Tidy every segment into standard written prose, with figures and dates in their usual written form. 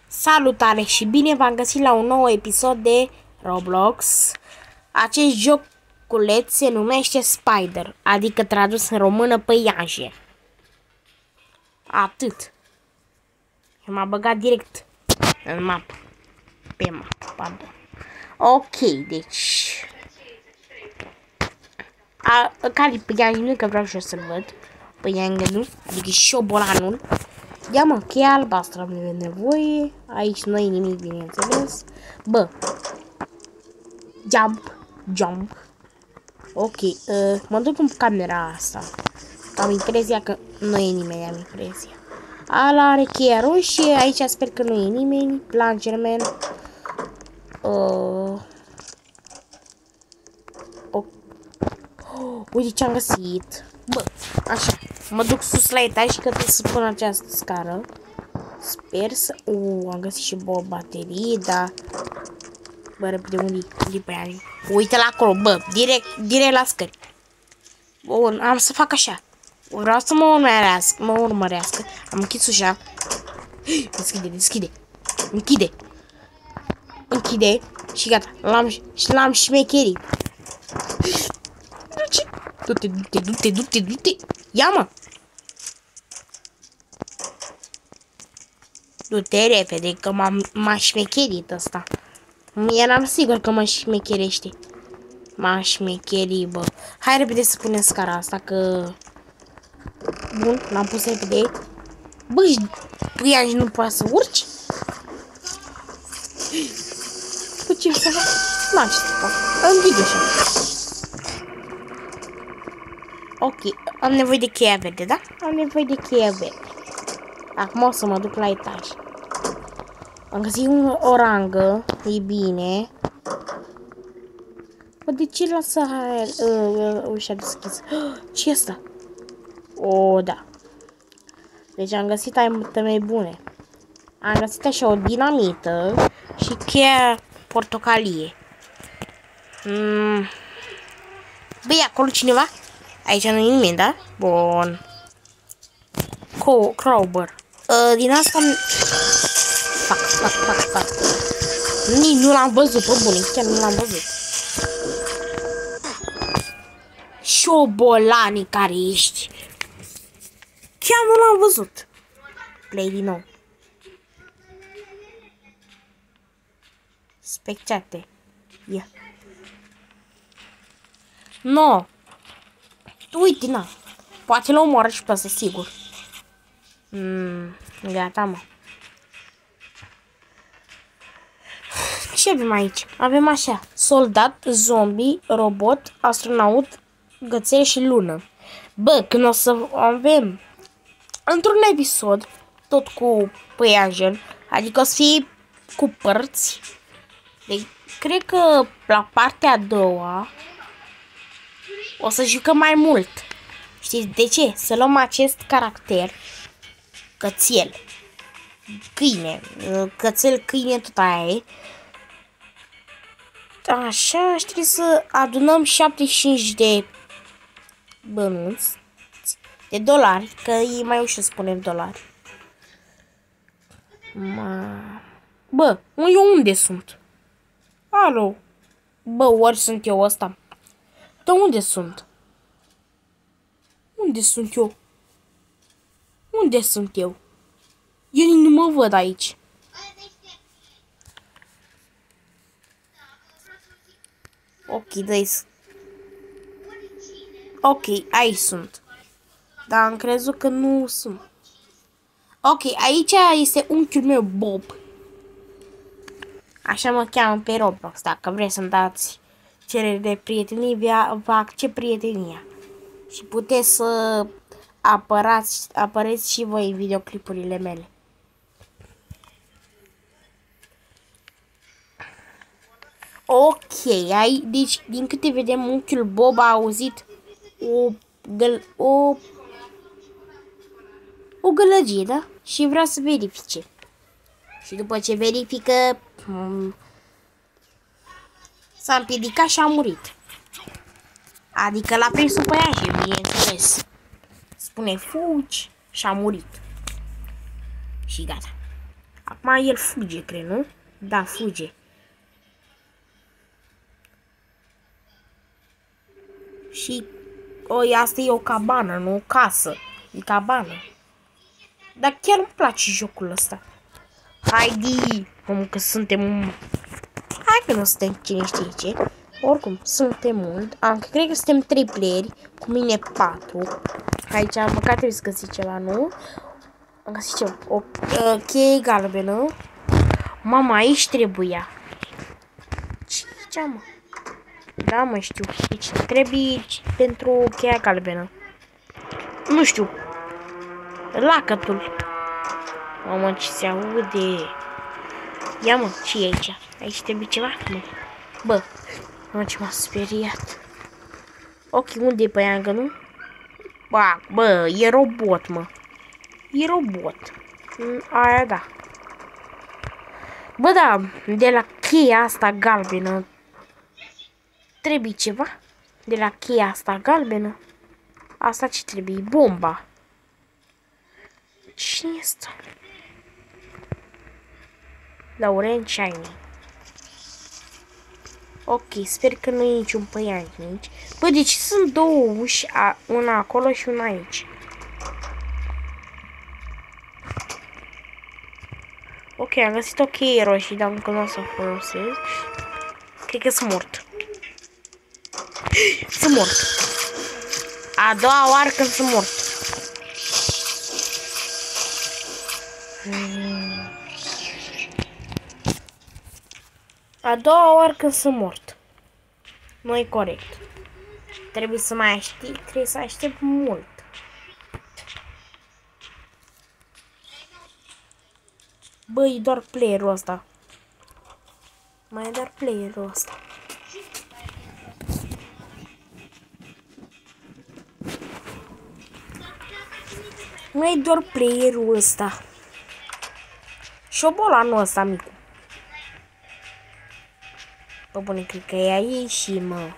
Salutare și bine v-am găsit la un nou episod de Roblox. Acest joculeț se numește Spider, adică tradus în română păianjen. Atât. M-a băgat direct în mapă. Pe mapă, pardon. Ok, deci... care-i păianjenul, că vreau și eu să-l văd. Păianjenul, adică șobolanul. Ia mă, cheia albastră am nevoie. Aici nu e nimic, bineînțeles. Bă. Jump. Ok, mă duc în camera asta. Am impresia că nu e nimeni, am impresia. Ala are cheia roșie, aici sper că nu e nimeni. Plangerman. Uite ce am găsit. Bă, așa. Mă duc sus la etaj și că trebuie să pun această scară. Sper să... am găsit și o baterie, dar... Bă, repede, unde-i pe aia? Uite la acolo, bă, direct la scări. Bun, am să fac așa. Vreau să mă urmărească. Am închis ușa. Deschide. Închide. Și gata, l-am șmecherit. Du-te. Ia, mă. Du-te repede, că m-a șmecherit ăsta. Eram sigur că mă șmecherește. M-a șmecherit, bă. Hai repede să punem scara asta, că... Bun, l-am pus repede. Bă, păianj nu poate să urci? Bă, ce să fac? N-am ce să fac. Închid ușa. Ok, am nevoie de cheia verde, da? Am nevoie de cheia verde. Acum o să mă duc la etaj. Am găsit o rangă, e bine. Bă, de ce lasă ușa deschisă? Ce-i asta? O, da. Deci am găsit iteme bune. Am găsit așa o dinamită și cheia portocalie. Bă, e acolo cineva? Aici nu e nimeni, da? Bun. Crowbar. Din asta... Fac. Nici nu l-am văzut, pe bune, chiar nu l-am văzut. Șobolanii care ești. Chiar nu l-am văzut. Play din nou. Spectate. Ia. No. Uite, na. Poate l omoară și pe asta, sigur. Gata, mă. Ce avem aici? Avem așa. Soldat, zombie, robot, astronaut, gățel și lună. Bă, când o să avem într-un episod, tot cu păianjen, adică o să fie cu părți. Deci, cred că la partea a doua o să jucăm mai mult. Știți de ce? Să luăm acest caracter, cățel, câine, cățel, câine, tot aia e. Așa, și trebuie să adunăm 75 de bănuți, de dolari, că e mai ușor să spunem dolari. Bă, eu unde sunt? Alo? Bă, ori sunt eu ăsta? Dar unde sunt? Unde sunt eu? Unde sunt eu? Eu nu mă văd aici. Ok, ok, aici sunt. Dar am crezut că nu sunt. Ok, aici este unchiul meu Bob. Așa mă cheamă pe Roblox. Dacă vreți să-mi dați cerere de prietenie, vă accept prietenia. Și puteți să apăreți și voi în videoclipurile mele. Ok, deci din câte vedem, unchiul Bob a auzit o gălăgie, da? Și vrea să verifice. Și după ce verifică, s-a împiedicat și a murit. Adică l-a prins un păianjen, bineînțeles. Spune fugi și a murit. Și gata. Acum el fuge, cred, nu? Da, fuge. Și asta e o cabană, nu o casă. E cabană. Dar chiar îmi place jocul ăsta. Haide! Cum că suntem... Hai că nu suntem cine știe ce. Oricum, suntem mult. Cred că suntem 3 playeri. Cu mine 4. Aici măcar trebuie să găsi ceva, nu? Am găsit ceva. O cheie galbenă. Mama, aici trebuia. Ce mă? Da, mă, știu. Deci trebuie pentru cheia galbenă. Nu știu. Lacătul. Mamă, ce se aude. Ia, mă, ce e aici? Aici trebuie ceva? Nu. Bă, mă, ce m-a speriat. Ok, unde e păiangă, nu? Bă, e robot, mă. E robot. Aia, da. Bă, da, de la cheia asta galbenă trebuie ceva? De la cheia asta galbenă? Asta ce trebuie? Bomba. Cine este? Lauren Shiny. Ok, sper că nu e niciun păian aici. Bă, deci sunt două uși, una acolo și una aici. Ok, am găsit o cheie roșie, dar încă nu o să o folosesc. Cred că sunt mort. Sunt mort. A doua oară când sunt mort. A doua oară când sunt mort. Nu e corect. Trebuie să mai aștept, trebuie să aștept mult. Băi, e doar playerul ăsta. Mai e doar playerul ăsta. Mai e doar playerul ăsta. Șobolanul ăsta micu. Bă, bune, cred că e aici și mă.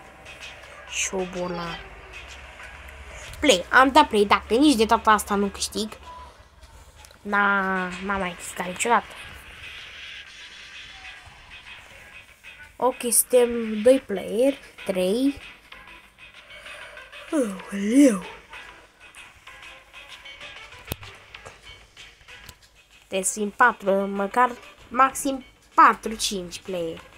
Șobolan. Play, am dat play, dacă nici de data asta nu câștig. N-am mai câștigat niciodată. Ok, suntem 2 player, 3. Leu. Trebuie să fim 4, măcar maxim 4-5 player.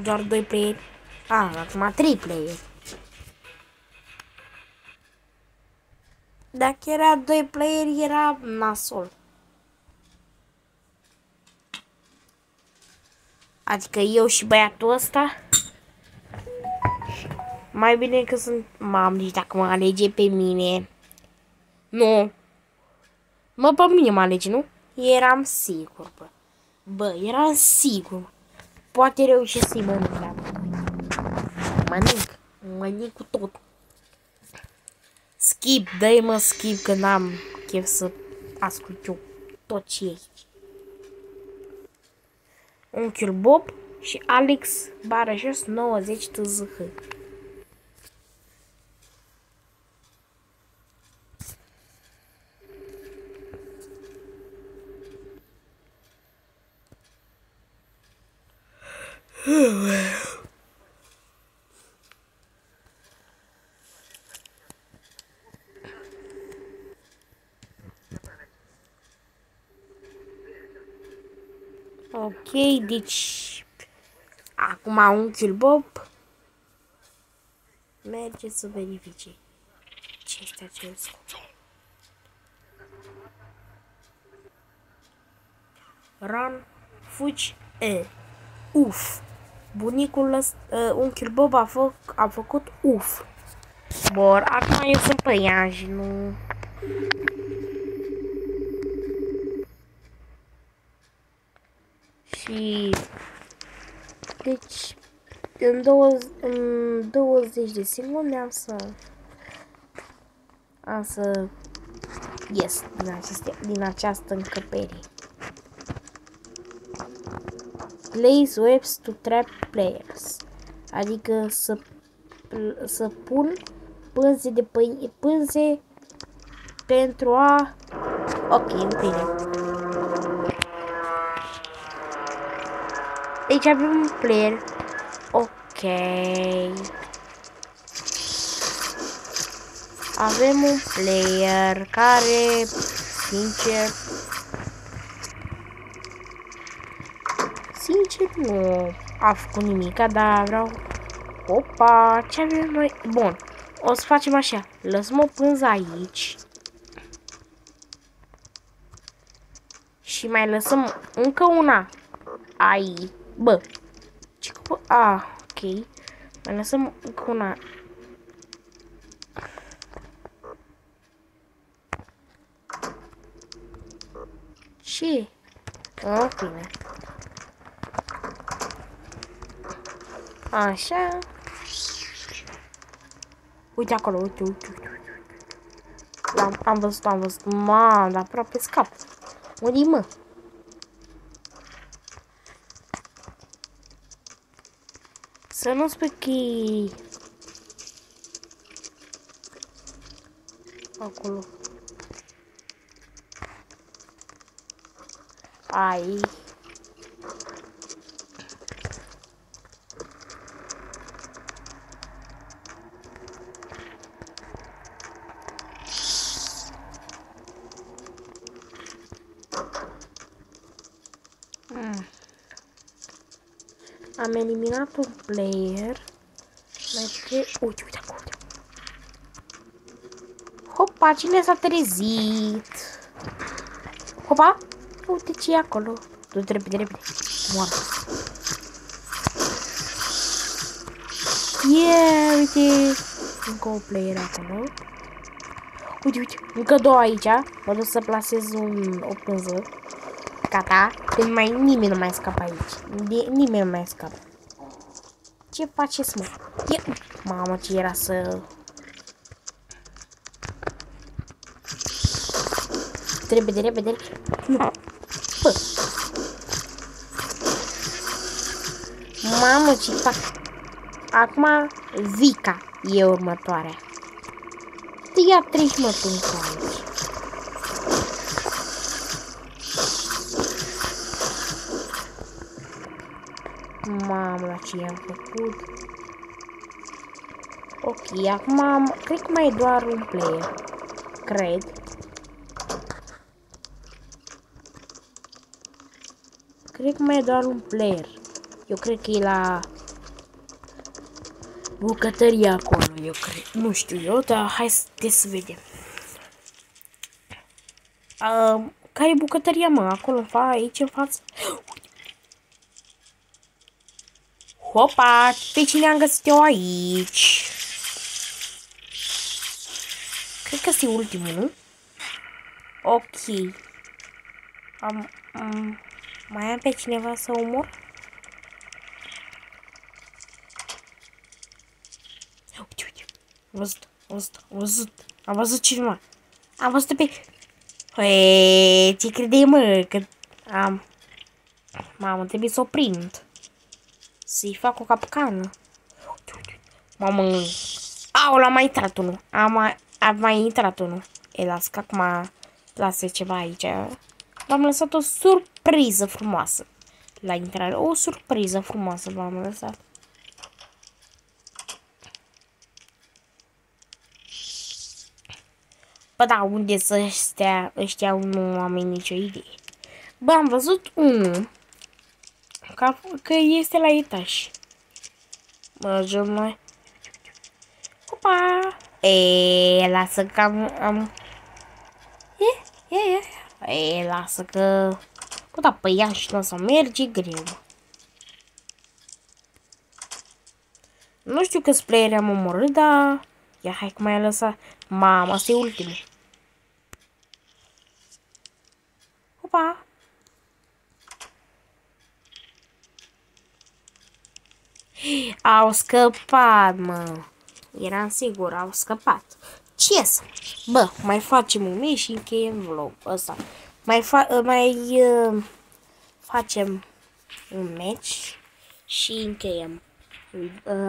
Doar 2 player. Acum 3 player. Dacă era 2 player, era nasol. Adică eu și băiatul ăsta. Mai bine că sunt... Mam, deci dacă mă alege pe mine... Nu. Mă, pe mine mă alege, nu? Eram sigur, bă. Bă, eram sigur. Poate reușesc să-i mănânc la mănânc cu tot. Skip, dă-i mă skip că n-am chef să ascult eu tot ce e. Unchiul Bob și Alex Barajos 90 TZH. Ok, deci acum unchiul Bob merge să verifice ce este acest. Run, fugi, uf. Bunicul ăsta, unchiul Bob a făcut uf. Bor, acum eu sunt păian și nu... Și... Deci... În 20 de secunde am să ies din această încăpere. Place webs to trap players. Adică să pun pânze pentru a... Ok, în fine. Deci avem un player. Ok. Avem un player care, sincer nu a făcut nimica, dar vreau... Opa, ce avem noi? Bun, o să facem așa. Lăsăm o pânză aici. Și mai lăsăm încă una aici. Bă, ce cu... ok. Mai lăsăm încă una. Ce? În fine. Așa. Uite acolo, uite. Am văzut. Mamă, dar aproape scap. Unde-i, mă? Să nu spui că e... acolo. Ai. Am eliminat un player. Mai trebuie... Uite acolo. Hopa, cine s-a trezit? Hopa, uite ce e acolo. Du-te repede. Moară. Uite. Încă o player acolo. Uite. Încă două aici. Mă duc să plasez o pânză. Gata. Când nimeni nu mai scapă aici. Nimeni nu mai scapă. Ce faceți, mă? Mamă, ce era să... Repede. Nu. Bă. Mamă, ce fac? Acum, Vica e următoarea. Ia treci, mă, tu aici. Mamă, la ce i-am făcut? Ok, acum cred că mai e doar un player. Cred. Cred că mai e doar un player. Eu cred că e la bucătăria acolo, eu cred. Nu știu eu, dar hai să vedem. Care e bucătăria, mă? Acolo, aici, în față. Hopa! Pe cine am găsit eu aici? Cred că este ultimul, nu? Ok. Mai am pe cineva să omor? Uite. Am văzut cineva. Am văzut pe... Păi, ce credeai, mă? Că am... Mamă, trebuie să o prind. Să-i fac o capcană. Mamă... Aula, a mai intrat unul. A mai intrat unul. E, las că acum lasă ceva aici. V-am lăsat o surpriză frumoasă. La intrare. O surpriză frumoasă v-am lăsat. Bă, da, unde să stea ăștia nu am nicio idee. Bă, am văzut unul. Că este la etaj. Mergem noi. Opa! Lasă că am... Lasă că... Da, pe ea și nu o să merge greu. Nu știu câți playeri am omorât, dar... Ia, hai că mai a lăsat. Mama, asta e ultimul. Opa! Au scăpat, mă. Eram sigur, au scăpat. Ce să? Bă, mai facem un mic și încheiem vlog ăsta. Mai facem un match și încheiem.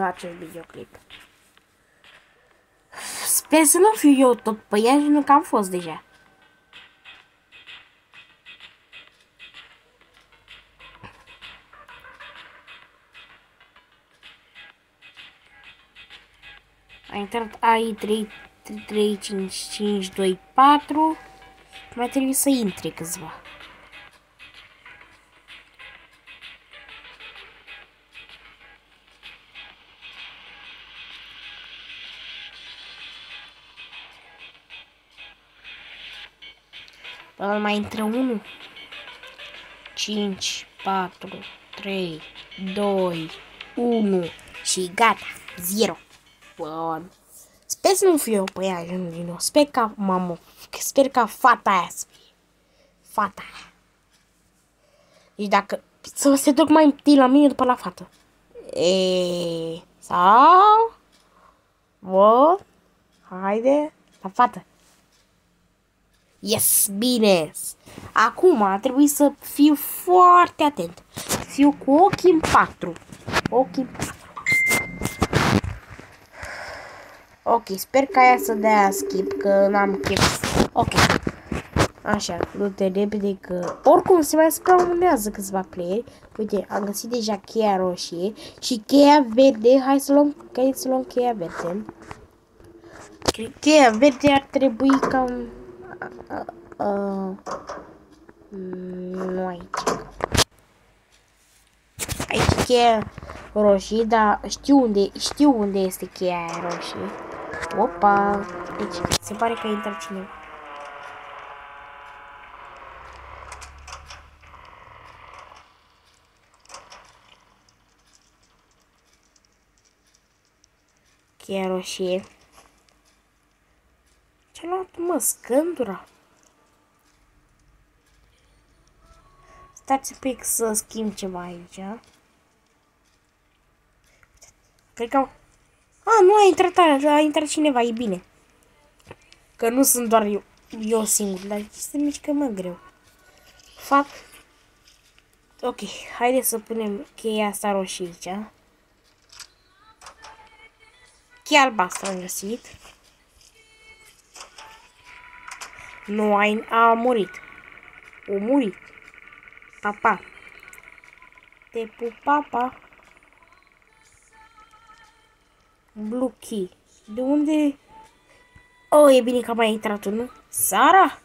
acest videoclip. Sper să nu fiu eu tot păianjenul, că am fost deja. A intrat AI 35524. Mai trebuie să intre câțiva. Până mai intră 1. 5, 4, 3, 2, 1 și gata. 0. Bun. Sper să nu fiu eu păianjenul din nou. Sper ca fata aia să fie. Fata aia. Deci dacă să se duc mai întâi la mine după la fată. Sau? Bă? Haide. La fată. Yes, bine. Acum trebuie să fiu foarte atent. Fiu cu ochii în 4. Ochii în 4. Ok, sper ca aia să dea skip, că n-am chef. Ok. Așa, du-te repede că... Oricum se mai spawnează câțiva playeri. Uite, am găsit deja cheia roșie și cheia verde. Hai să luăm cheia verde. Cheia verde ar trebui cam... nu aici. Aici cheia roșie, dar știu unde este cheia aia roșie. Opa! Deci, se pare că intră cineva. Cheia roșie. Ce-a luat, mă, scândura? Stați un pic să schimb ceva aici. Cred că... nu a intrat cineva, e bine. Că nu sunt doar eu singur, dar se mișcă mă greu. Fac... Ok, haideți să punem cheia asta roșie aici. Cheia albastră am găsit. Nu, a murit. O murit. Papa. Te pup, papa. Blue key. De unde... Oh, e bine că a mai intrat unul. Sara?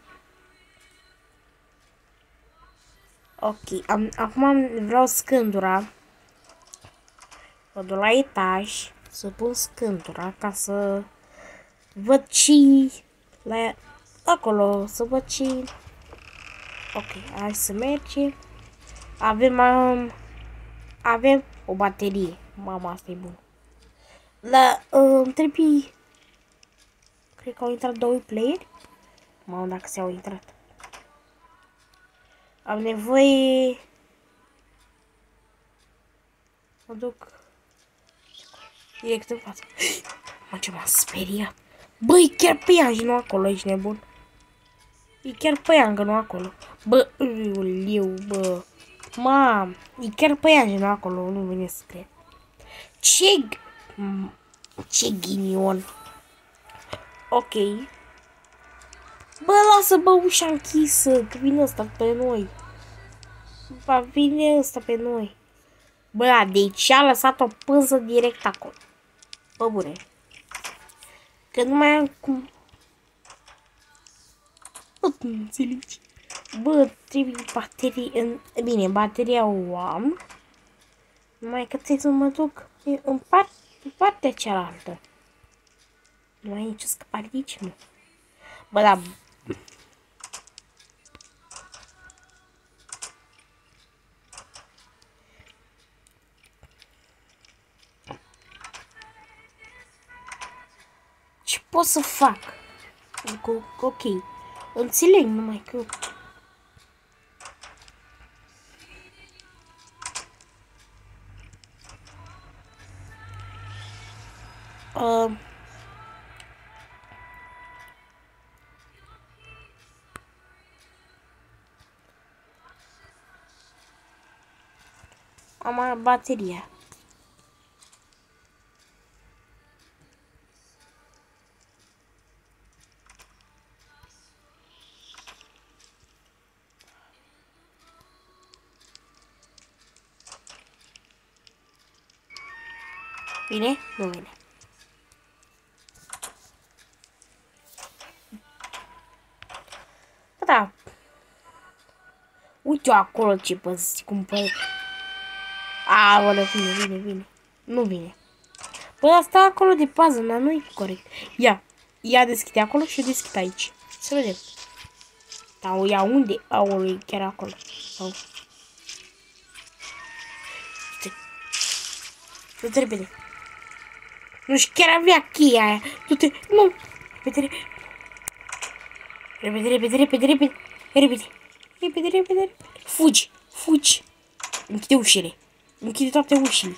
Ok, acum vreau scândura. Mă duc la etaj să pun scândura ca să văd ce la acolo, să văd ce... Ok, hai să mergem. Avem o baterie. Mama, asta e bună. Trebuie... Cred că au intrat 2 playeri. Mamă, dacă s-au intrat. Am nevoie... Mă duc... direct în față. Mă, ce m-a speriat. Băi, chiar păianjenul acolo, ești nebun. E chiar păianjenul acolo. Bă, uliu, bă. Mam, e chiar păianjenul acolo, nu vine să cred. Ce ghinion. Ok. Bă, lasă, bă, ușa închisă, că vine ăsta pe noi. Va vine ăsta pe noi. Bă, deci a lăsat o pânză direct acolo. Bă, bune. Că nu mai am cum... Bă, nu înțelegi. Bă, trebuie baterii... Bine, bateria o am. Numai că trebuie să mă duc în partea cealaltă. Nu ai nicio scăpare de aici, nu. Bă, da... Ce pot să fac? Ok. Înțeleg numai că... Am bateria. Vine? Nu vine. Da. Uite acolo ce păzi, cum păzi. Aoleu, vine. Nu vine. Păi asta acolo de pază, dar nu-i corect. Ia deschide acolo și deschid aici. Să vedem. Sau ia unde? Aoleu, e chiar acolo. Sau... Du-te repede. Nu știu, chiar avea cheia aia. Du-te, nu. Repede. Fugi. Închide ușile. Închide toate ușile.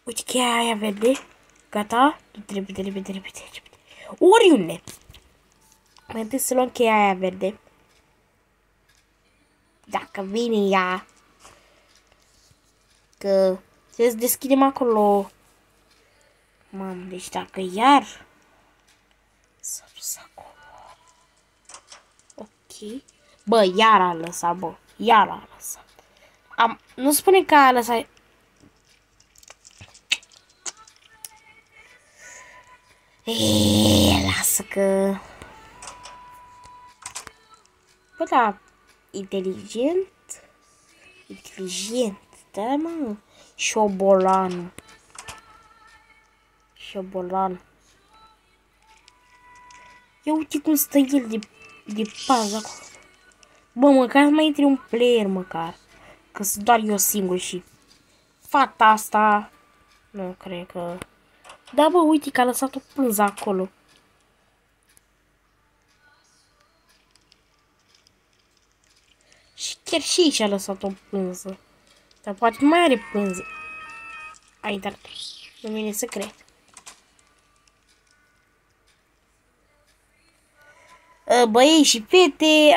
Uite cheia aia verde. Gata. Du-te repede. Oriunde. Mai întâi să luăm cheia aia verde. Dacă vine ea. Că trebuie să deschidem acolo. Mamă, deci dacă iar s-a dus acolo. Ok. Bă, iar a lăsat, bă. Nu spune că a lăsat. Lasă că... Bă, da. Inteligent, da, mă. Șobolan. Ia uite cum stă el de pază acolo. Bă, măcar să mai intri un player, măcar. Că sunt doar eu singur și... Fata asta... Nu cred că... Da, bă, uite că a lăsat o pânză acolo. Și chiar și aici a lăsat o pânză. Dar poate nu mai are pânză. Ai, dar nu vine să cred. Băieți și fete,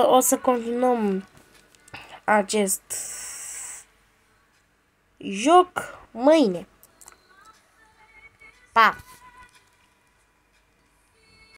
o să continuăm acest joc mâine. Pa!